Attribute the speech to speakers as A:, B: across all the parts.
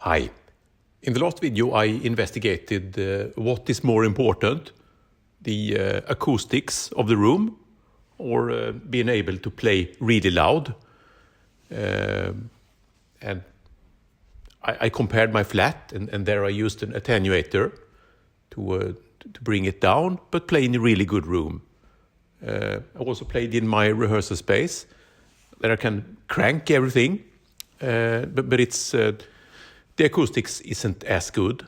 A: Hi. In the last video I investigated what is more important, the acoustics of the room or being able to play really loud. And I compared my flat and there I used an attenuator to bring it down but play in a really good room. I also played in my rehearsal space that I can crank everything but it's the acoustics isn't as good,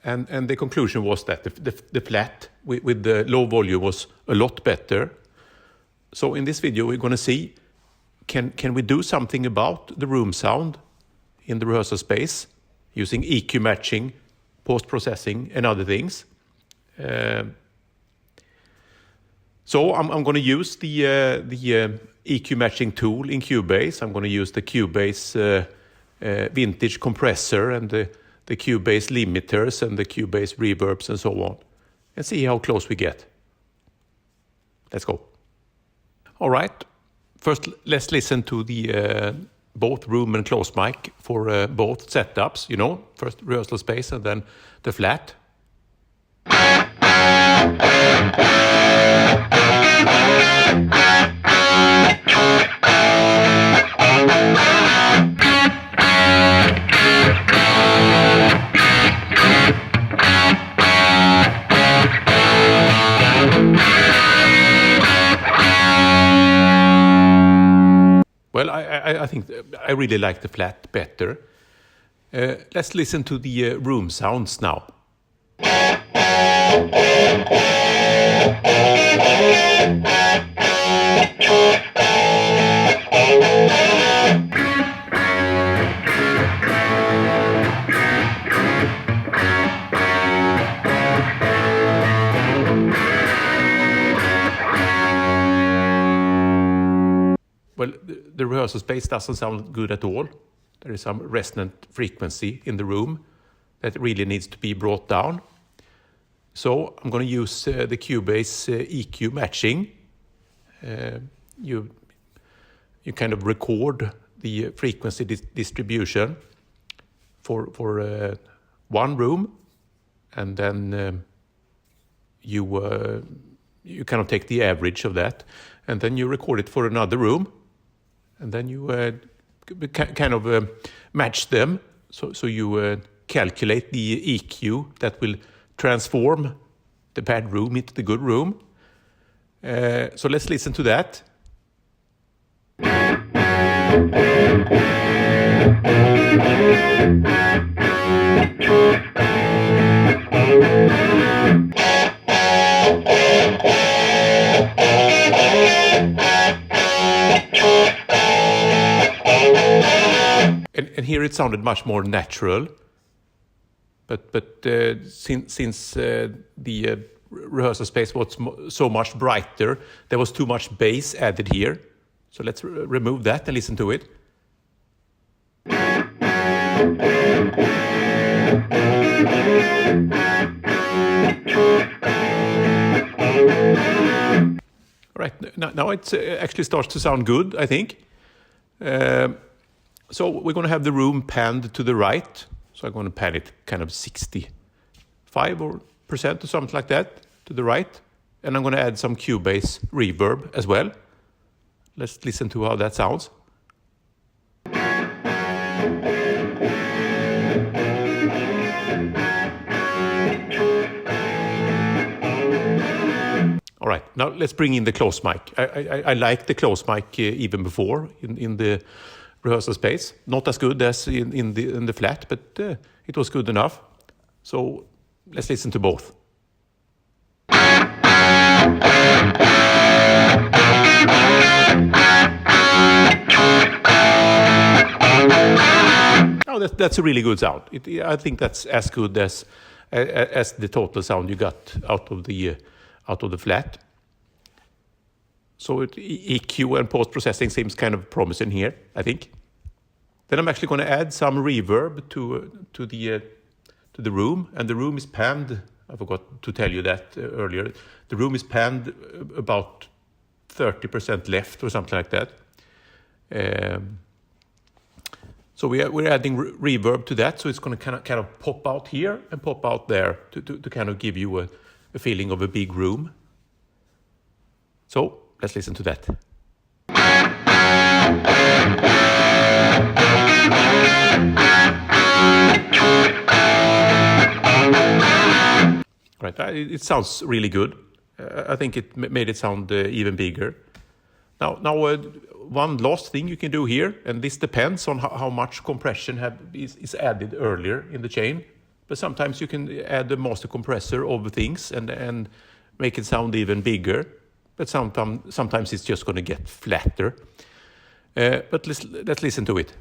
A: and the conclusion was that the flat with the low volume was a lot better. So in this video we're going to see can we do something about the room sound in the rehearsal space using EQ matching, post-processing and other things. So I'm going to use the EQ matching tool in Cubase. I'm going to use the Cubase vintage compressor and the Cubase limiters and the Cubase reverbs and so on, and see how close we get. Let's go. All right, first let's listen to the both room and close mic for both setups, you know, first rehearsal space and then the flat. Well, I think I really like the flat better. Let's listen to the room sounds now. Well, the rehearsal space doesn't sound good at all. There is some resonant frequency in the room that really needs to be brought down. So I'm going to use the Cubase EQ matching. You kind of record the frequency distribution for one room, and then you kind of take the average of that, and then you record it for another room. And then you kind of match them, so you calculate the EQ that will transform the bad room into the good room. So let's listen to that. And here it sounded much more natural, but since the rehearsal space was so much brighter, there was too much bass added here. So let's remove that and listen to it. All right, now it actually starts to sound good, I think. So we're going to have the room panned to the right. So I'm going to pan it kind of 65% or something like that to the right. And I'm going to add some Cubase reverb as well. Let's listen to how that sounds. All right, now let's bring in the close mic. I like the close mic even before in the rehearsal space. Not as good as in the flat, but it was good enough. So let's listen to both. Oh, that's a really good sound. I think that's as good as the total sound you got out of the flat. So EQ and post-processing seems kind of promising here, I think. Then I'm actually going to add some reverb to the room, and the room is panned. I forgot to tell you that earlier. The room is panned about 30% left or something like that. So we're adding reverb to that, so it's going to kind of pop out here and pop out there to kind of give you a feeling of a big room. So let's listen to that. Right, it sounds really good. I think it made it sound even bigger. Now, one last thing you can do here, and this depends on how much compression is added earlier in the chain. But sometimes you can add a master compressor over things and make it sound even bigger. But sometimes it's just going to get flatter. But let's listen to it.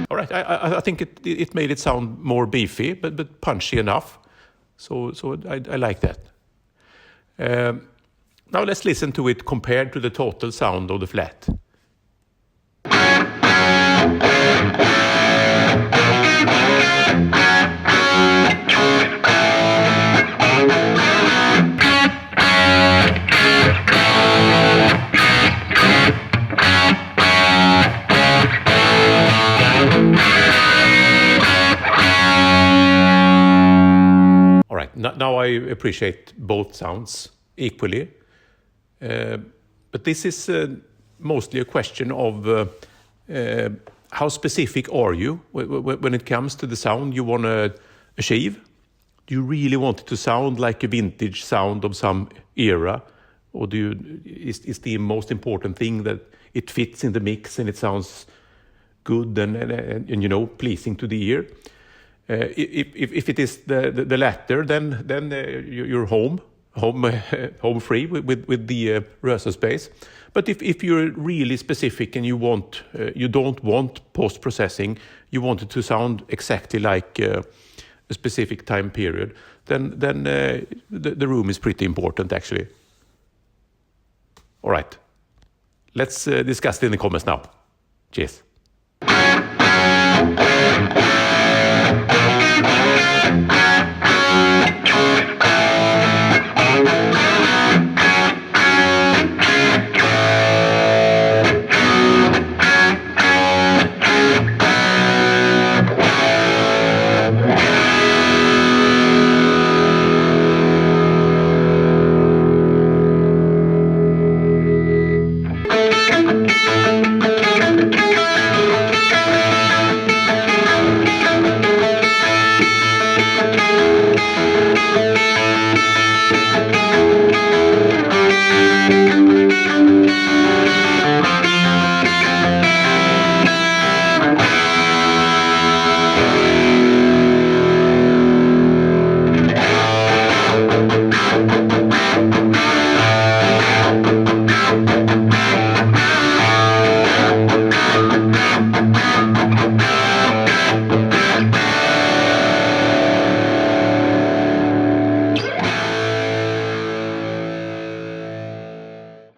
A: All right, I think it made it sound more beefy, but punchy enough. So I like that. Now let's listen to it compared to the total sound of the flat. All right, now I appreciate both sounds equally. But this is mostly a question of how specific are you when it comes to the sound you want to achieve. Do you really want it to sound like a vintage sound of some era? Or is the most important thing that it fits in the mix and it sounds good and you know, pleasing to the ear? If it is the latter, then you're home free with the rehearsal space. But if you're really specific and you don't want post processing, you want it to sound exactly like a specific time period, then the room is pretty important actually. All right, let's discuss it in the comments now. Cheers.